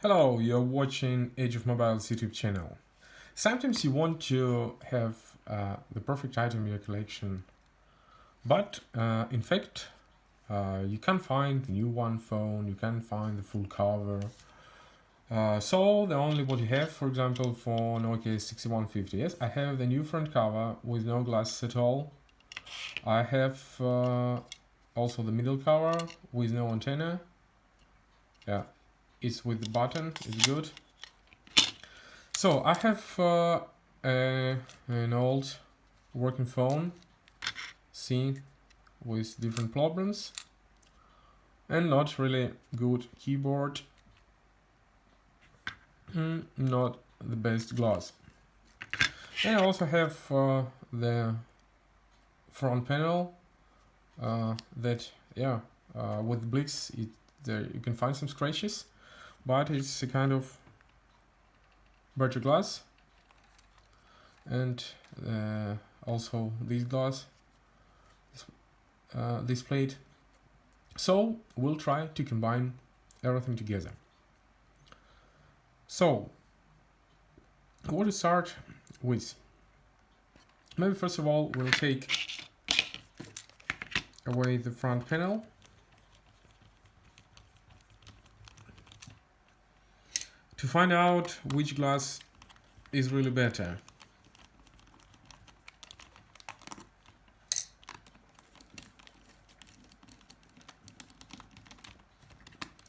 Hello, you're watching Age of Mobile's YouTube channel. Sometimes you want to have the perfect item in your collection, but in fact you can't find the new one phone, you can't find the full cover. So the only what you have, for example, for Nokia 6150, yes, I have the new front cover with no glasses at all. I have also the middle cover with no antenna. Yeah, it's with the button, it's good. So I have an old working phone, see, with different problems, and not really good keyboard, not the best glass. And I also have the front panel that, with Blix you can find some scratches, but it's a kind of better glass. And also this glass, this plate. So we'll try to combine everything together. So what to start with? Maybe first of all we'll take away the front panel. To find out which glass is really better.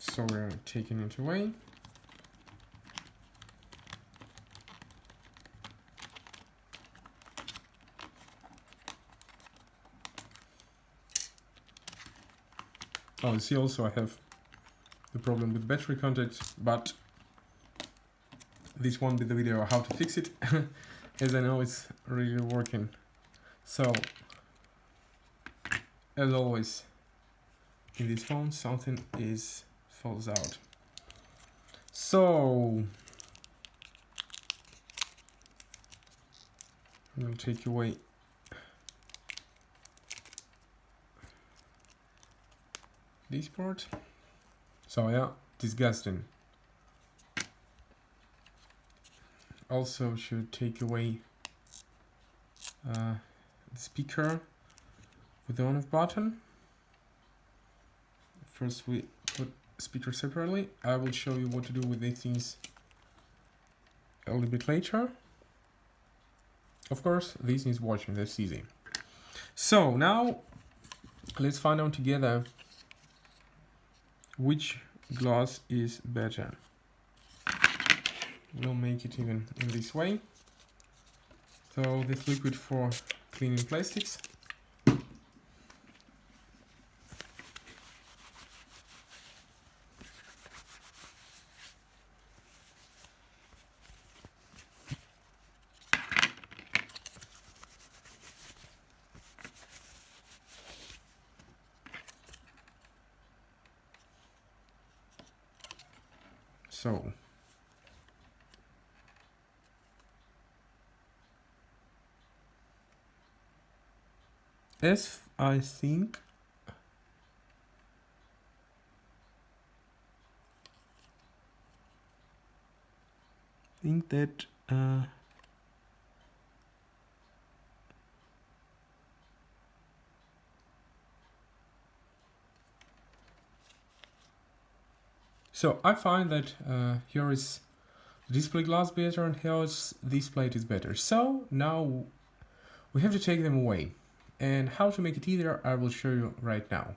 So we're taking it away. Oh, you see also I have the problem with battery contact, but this won't be the video how to fix it, as I know it's really working. So, as always, in this phone something falls out. So we'll take away this part. So yeah, disgusting. Also should take away the speaker with the on-off button. First we put speaker separately. I will show you what to do with these things a little bit later. Of course, this is watching, that's easy. So now let's find out together which glass is better. We'll make it even in this way. So this liquid for cleaning plastics. So as I think that so I find that here is display glass better and here is this plate is better. So now we have to take them away, and how to make it easier I will show you right now.